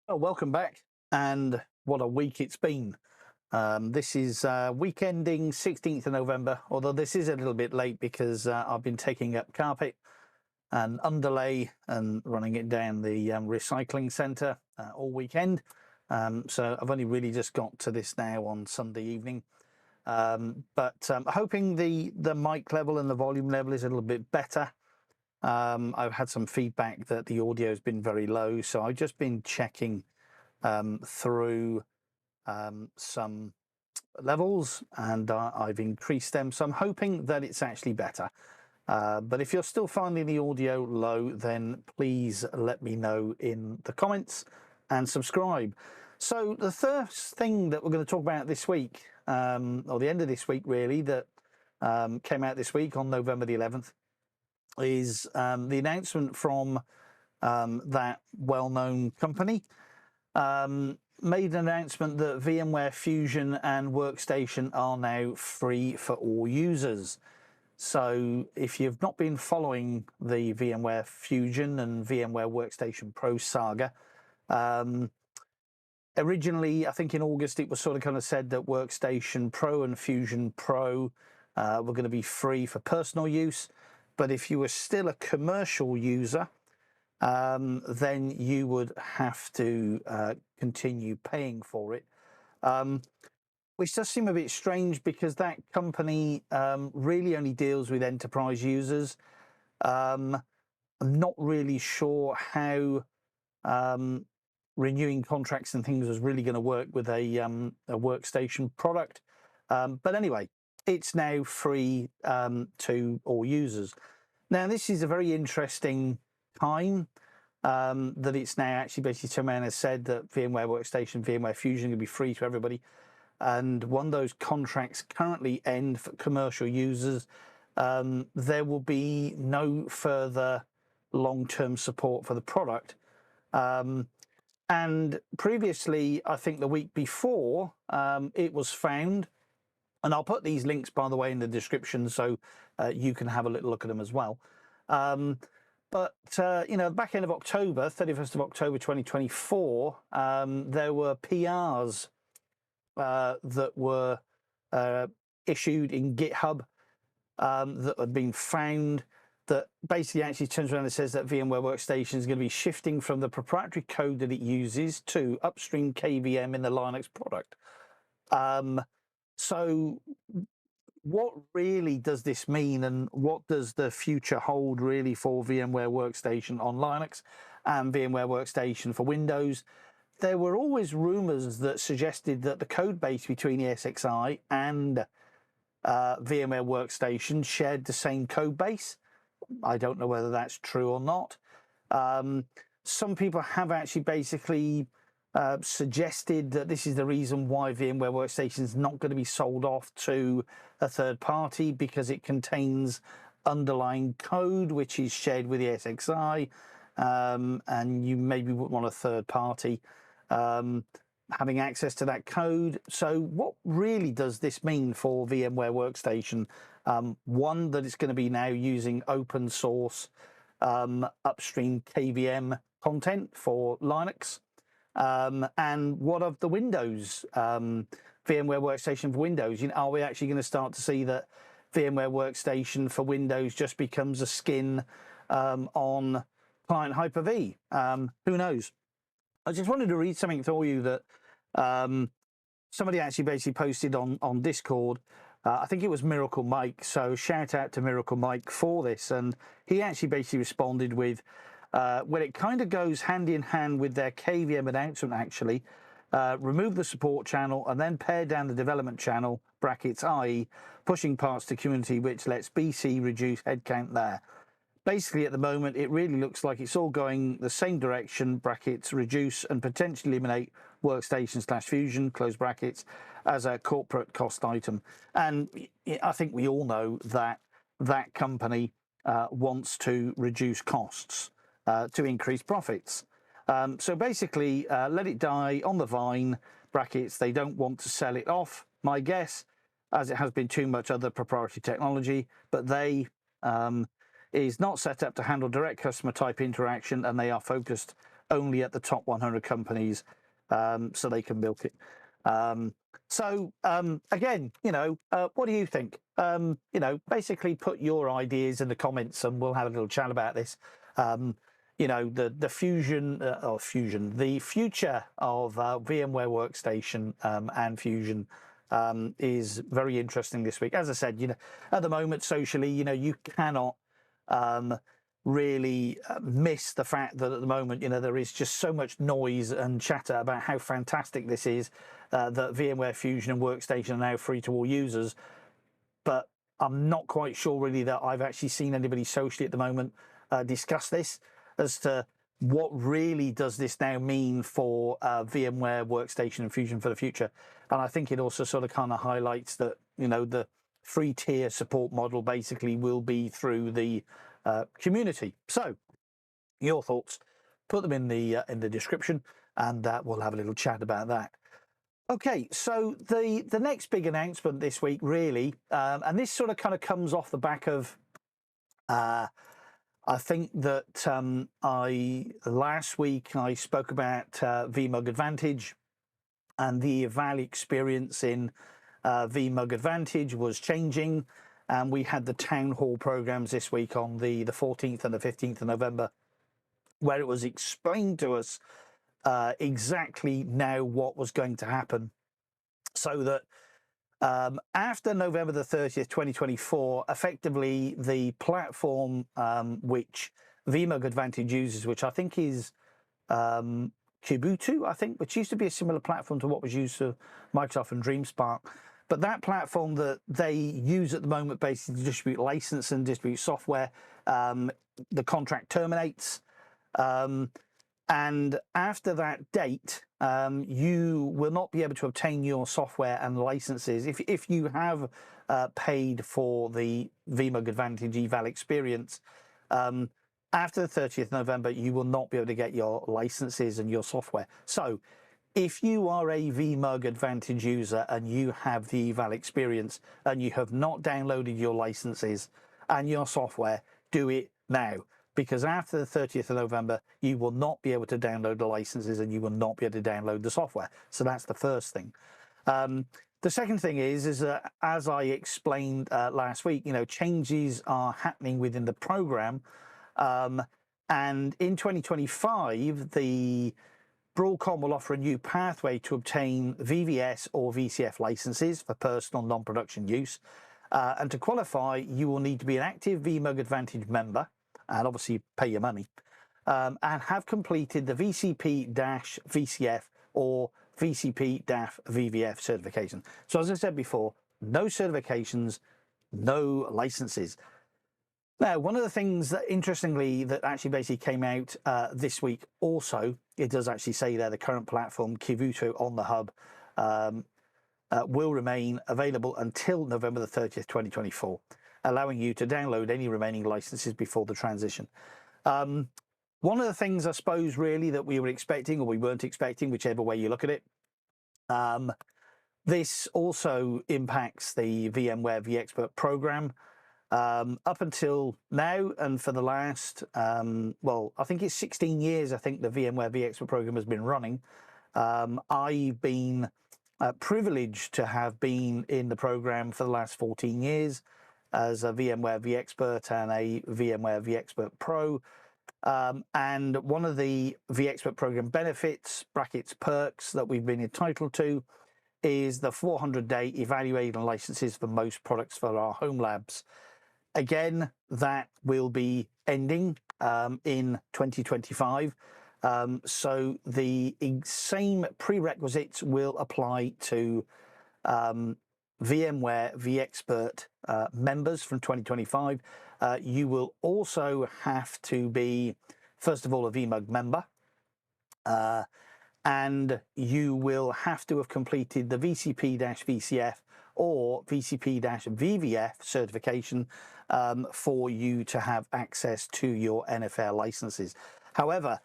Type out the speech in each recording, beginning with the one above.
Well, welcome back, and what a week it's been. This is week ending 16th of November, although this is a little bit late because I've been taking up carpet and underlay and running it down the recycling centre all weekend. So I've only really just got to this now on Sunday evening. But hoping the mic level and the volume level is a little bit better. I've had some feedback that the audio has been very low, so I've just been checking through some levels, and I've increased them, so I'm hoping that it's actually better. But if you're still finding the audio low, then please let me know in the comments and subscribe. So the first thing that we're going to talk about this week, or the end of this week really, that came out this week on November the 11th, is the announcement from that well-known company. Made an announcement that VMware Fusion and Workstation are now free for all users. So if you've not been following the VMware Fusion and VMware Workstation Pro saga, originally, I think in August, it was sort of kind of said that Workstation Pro and Fusion Pro were going to be free for personal use. But if you were still a commercial user, then you would have to continue paying for it, which does seem a bit strange because that company really only deals with enterprise users. I'm not really sure how renewing contracts and things was really going to work with a workstation product. But anyway, it's now free to all users. Now, this is a very interesting time that it's now actually basically turned around and said that VMware Workstation, VMware Fusion will be free to everybody. And when those contracts currently end for commercial users, there will be no further long-term support for the product. And previously, I think the week before, it was found, and I'll put these links, by the way, in the description so you can have a little look at them as well. But back end of October, 31st of October 2024, there were PRs that were issued in GitHub that had been found, that basically actually turns around and says that VMware Workstation is going to be shifting from the proprietary code that it uses to upstream KVM in the Linux product. So what really does this mean, and what does the future hold really for VMware Workstation on Linux and VMware Workstation for Windows? There were always rumors that suggested that the code base between ESXi and VMware Workstation shared the same code base. I don't know whether that's true or not. Some people have actually basically suggested that this is the reason why VMware Workstation is not going to be sold off to a third party, because it contains underlying code which is shared with ESXi, and you maybe wouldn't want a third party having access to that code. So what really does this mean for VMware Workstation? One, that it's going to be now using open source upstream KVM content for Linux. And what of the Windows, VMware Workstation for Windows? Are we actually going to start to see that VMware Workstation for Windows just becomes a skin on client Hyper-V? Who knows? I just wanted to read something for you that somebody actually basically posted on Discord. I think it was Miracle Mike, so shout out to Miracle Mike for this. And he actually basically responded with, well, it kind of goes hand in hand with their KVM announcement, actually. Remove the support channel and then pare down the development channel, brackets, i.e. pushing parts to community, which lets BC reduce headcount there. Basically, at the moment, it really looks like it's all going the same direction, brackets, reduce and potentially eliminate Workstation/Fusion, close brackets, as a corporate cost item. And I think we all know that that company wants to reduce costs to increase profits. So basically, let it die on the vine, brackets, they don't want to sell it off, my guess, as it has been too much other proprietary technology, but they is not set up to handle direct customer type interaction, and they are focused only at the top 100 companies, so they can milk it. Again, what do you think? Basically put your ideas in the comments and we'll have a little chat about this. The fusion, the future of VMware Workstation and Fusion is very interesting this week. As I said, at the moment socially, you cannot really miss the fact that at the moment, there is just so much noise and chatter about how fantastic this is, that VMware Fusion and Workstation are now free to all users. But I'm not quite sure really that I've actually seen anybody socially at the moment discuss this as to what really does this now mean for VMware Workstation and Fusion for the future. And I think it also sort of kind of highlights that, the free tier support model basically will be through the community. So your thoughts, put them in the description, and we'll have a little chat about that. Okay, so the next big announcement this week really, and this sort of kind of comes off the back of I think that last week I spoke about VMUG Advantage, and the eval experience in VMUG Advantage was changing, and we had the town hall programs this week on the 14th and the 15th of November, where it was explained to us exactly now what was going to happen, so that after November the 30th, 2024, effectively the platform which VMUG Advantage uses, which I think is Kubuntu, which used to be a similar platform to what was used for Microsoft and DreamSpark. But that platform that they use at the moment basically to distribute license and distribute software, the contract terminates. And after that date, you will not be able to obtain your software and licenses. If you have paid for the VMUG Advantage eval experience, after the 30th of November, you will not be able to get your licenses and your software. So if you are a VMUG Advantage user and you have the eval experience and you have not downloaded your licenses and your software, do it now. Because after the 30th of November, you will not be able to download the licenses and you will not be able to download the software. So that's the first thing. The second thing is as I explained last week, changes are happening within the program. And in 2025, the Broadcom will offer a new pathway to obtain VVS or VCF licenses for personal non-production use. And to qualify, you will need to be an active VMUG Advantage member, and obviously pay your money, and have completed the VCP-VCF or VCP-VVF certification. So as I said before, no certifications, no licenses. Now, one of the things that, interestingly, that actually basically came out this week also, it does actually say there the current platform, Kubuntu on the hub, will remain available until November the 30th, 2024. Allowing you to download any remaining licenses before the transition. One of the things, I suppose, really that we were expecting, or we weren't expecting, whichever way you look at it, this also impacts the VMware vExpert program. Up until now, and for the last, well, I think it's 16 years, I think the VMware vExpert program has been running. I've been privileged to have been in the program for the last 14 years. As a VMware vExpert and a VMware vExpert Pro. And one of the vExpert program benefits, brackets perks, that we've been entitled to is the 400-day evaluating licenses for most products for our home labs. Again, that will be ending in 2025. So the same prerequisites will apply to VMware vExpert members from 2025. You will also have to be, first of all, a VMUG member, and you will have to have completed the VCP-VCF or VCP-VVF certification for you to have access to your NFL licenses. However,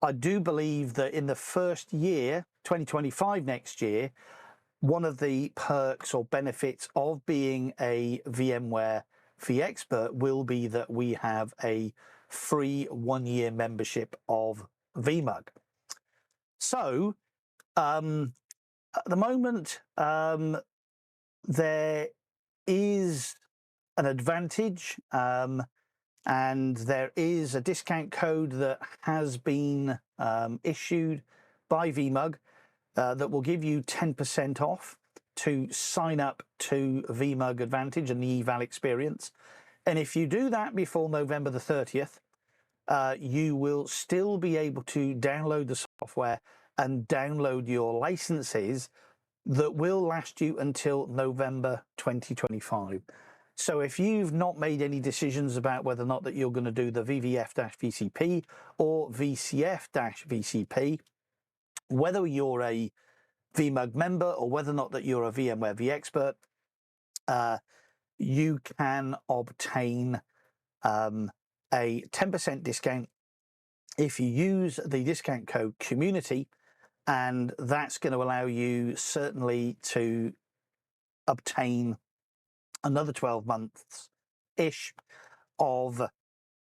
I do believe that in the first year, 2025 next year, one of the perks or benefits of being a VMware vExpert will be that we have a free 1-year membership of VMUG. So at the moment, there is an advantage, and there is a discount code that has been issued by VMUG that will give you 10% off to sign up to VMUG Advantage and the eval experience. And if you do that before November the 30th, you will still be able to download the software and download your licenses that will last you until November 2025. So if you've not made any decisions about whether or not that you're going to do the VVF-VCP or VCF-VCP, whether you're a VMUG member or whether or not that you're a VMware vExpert, you can obtain a 10% discount if you use the discount code community, and that's going to allow you certainly to obtain another 12 months-ish of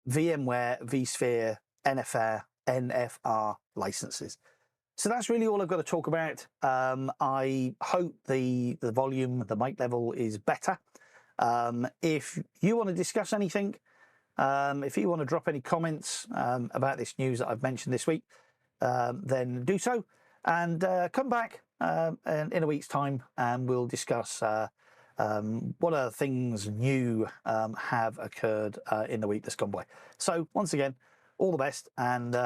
VMware, vSphere, NFR licenses. So that's really all I've got to talk about. I hope the volume, the mic level is better. If you want to discuss anything, if you want to drop any comments about this news that I've mentioned this week, then do so. And come back in a week's time and we'll discuss what other things new have occurred in the week that's gone by. So once again, all the best, and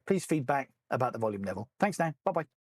please feedback about the volume level. Thanks now. Bye-bye.